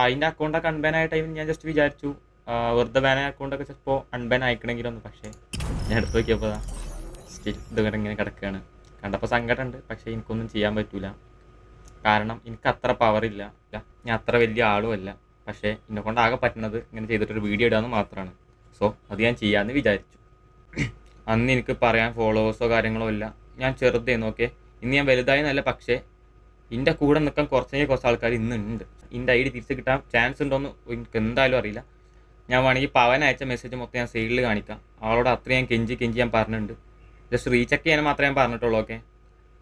അതിൻ്റെ അക്കൗണ്ടൊക്കെ അൺബാൻ ആയ ടൈമിൽ ഞാൻ ജസ്റ്റ് വിചാരിച്ചു വെറുതെ ബാനായ അക്കൗണ്ടൊക്കെ ചിലപ്പോൾ അൺബാൻ ആയിക്കണമെങ്കിലൊന്നും. പക്ഷേ ഞാൻ എടുത്ത് നോക്കിയപ്പോൾ സ്റ്റിൽ ഇങ്ങനെ കിടക്കുകയാണ്. കണ്ടപ്പോൾ സങ്കടമുണ്ട്, പക്ഷേ എനിക്കൊന്നും ചെയ്യാൻ പറ്റില്ല. കാരണം എനിക്ക് അത്ര പവറില്ല, ഞാൻ അത്ര വലിയ ആളുമല്ല. പക്ഷേ എന്നെ കൊണ്ട് ആകെ പറ്റുന്നത് ഇങ്ങനെ ചെയ്തിട്ടൊരു വീഡിയോ ഇടാമെന്ന് മാത്രമാണ്. സോ അത് ഞാൻ ചെയ്യാമെന്ന് വിചാരിച്ചു. അന്ന് എനിക്ക് പറയാൻ ഫോളോവേഴ്സോ കാര്യങ്ങളോ ഇല്ല, ഞാൻ ചെറുതായിരുന്നു. ഓക്കെ, ഇന്ന് ഞാൻ വലുതായി എന്നല്ല, പക്ഷേ എൻ്റെ കൂടെ നിൽക്കാൻ കുറച്ച് ആൾക്കാർ ഇന്നുണ്ട്. എൻ്റെ ഐ ഡി തിരിച്ച് കിട്ടാൻ ചാൻസ് ഉണ്ടോയെന്ന് എനിക്ക് എന്തായാലും അറിയില്ല. ഞാൻ വേണമെങ്കിൽ പവൻ അയച്ച മെസ്സേജ് മൊത്തം ഞാൻ സൈഡിൽ കാണിക്കാം. അവളോട് അത്രയും ഞാൻ കെഞ്ചി ഞാൻ പറഞ്ഞിട്ടുണ്ട്. ജസ്റ്റ് റീചെക്ക് ചെയ്യാൻ മാത്രമേ ഞാൻ പറഞ്ഞിട്ടുള്ളൂ. ഓക്കെ,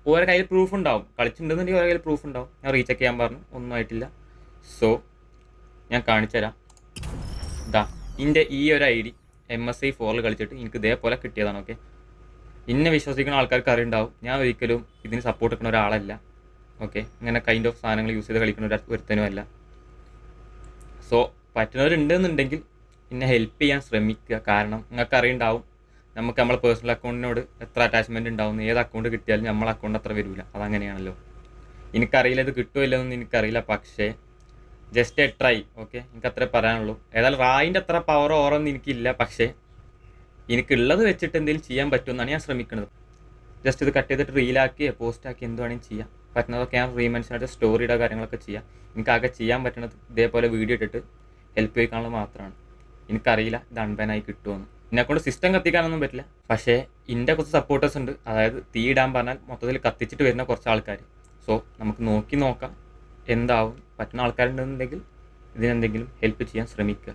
ഓരോ കയ്യിൽ പ്രൂഫ് ഉണ്ടാവും, കളിച്ചിട്ടുണ്ടെന്നുണ്ടെങ്കിൽ ഓരോ കയ്യിൽ പ്രൂഫ് ഉണ്ടാവും. ഞാൻ റീചെക്ക് ചെയ്യാൻ പറഞ്ഞു, ഒന്നും ആയിട്ടില്ല. സോ ഞാൻ കാണിച്ചു തരാം. ഇതാ എൻ്റെ ഈ ഒരു ഐ ഡി MSI4 കളിച്ചിട്ട് എനിക്ക് ഇതേപോലെ കിട്ടിയതാണ്. ഓക്കെ, ഇന്നെ വിശ്വസിക്കുന്ന ആൾക്കാർക്ക് അറിയുണ്ടാവും, ഞാൻ ഒരിക്കലും ഇതിന് സപ്പോർട്ട് എടുക്കുന്ന ഒരാളല്ല. ഓക്കെ, ഇങ്ങനെ കൈൻഡ് ഓഫ് സാധനങ്ങൾ യൂസ് ചെയ്ത് കളിക്കുന്ന ഒരുത്തനും അല്ല. സോ പറ്റുന്നവരുണ്ടെന്നുണ്ടെങ്കിൽ എന്നെ ഹെൽപ്പ് ചെയ്യാൻ ശ്രമിക്കുക. കാരണം നിങ്ങൾക്ക് അറിയുണ്ടാവും, നമുക്ക് നമ്മളെ പേഴ്സണൽ അക്കൗണ്ടിനോട് എത്ര അറ്റാച്ച്മെൻറ്റ് ഉണ്ടാവും. ഏത് അക്കൗണ്ട് കിട്ടിയാലും നമ്മളെ അക്കൗണ്ട് അത്ര വരില്ല. അതങ്ങനെയാണല്ലോ. എനിക്കറിയില്ല ഇത് കിട്ടുമോ ഇല്ലെന്നൊന്നും എനിക്കറിയില്ല, പക്ഷേ ജസ്റ്റ് എ ട്രൈ. ഓക്കെ, എനിക്കത്രേ പറയാനുള്ളൂ. ഏതായാലും റായിൻ്റെ അത്ര പവറോ ഓറൊന്നും എനിക്കില്ല, പക്ഷേ എനിക്കുള്ളത് വെച്ചിട്ട് എന്തെങ്കിലും ചെയ്യാൻ പറ്റുമെന്നാണ് ഞാൻ ശ്രമിക്കുന്നത്. ജസ്റ്റ് ഇത് കട്ട് ചെയ്തിട്ട് റീലാക്കി പോസ്റ്റാക്കി എന്ത് വേണമെങ്കിൽ ചെയ്യാം. പറ്റുന്നതൊക്കെ ഞാൻ റീമെൻഷനായിട്ട് സ്റ്റോറിയുടെ കാര്യങ്ങളൊക്കെ ചെയ്യാം. എനിക്കാകെ ചെയ്യാൻ പറ്റുന്നത് ഇതേപോലെ വീഡിയോ ഇട്ടിട്ട് ഹെൽപ്പ് ചെയ്യിക്കാനുള്ളത് മാത്രമാണ്. എനിക്കറിയില്ല ഇത് അൺബാനായി കിട്ടുമെന്ന്. എന്നെക്കൊണ്ട് സിസ്റ്റം കത്തിക്കാനൊന്നും പറ്റില്ല, പക്ഷേ എൻ്റെ കുറച്ച് സപ്പോർട്ടേഴ്സ് ഉണ്ട്. അതായത് തീ ഇടാൻ പറഞ്ഞാൽ മൊത്തത്തിൽ കത്തിച്ചിട്ട് വരുന്ന കുറച്ച് ആൾക്കാർ. സോ നമുക്ക് നോക്കാം എന്താവും. പറ്റുന്ന ആൾക്കാരുണ്ടെന്നുണ്ടെങ്കിൽ ഇതിനെന്തെങ്കിലും ഹെൽപ്പ് ചെയ്യാൻ ശ്രമിക്കുക.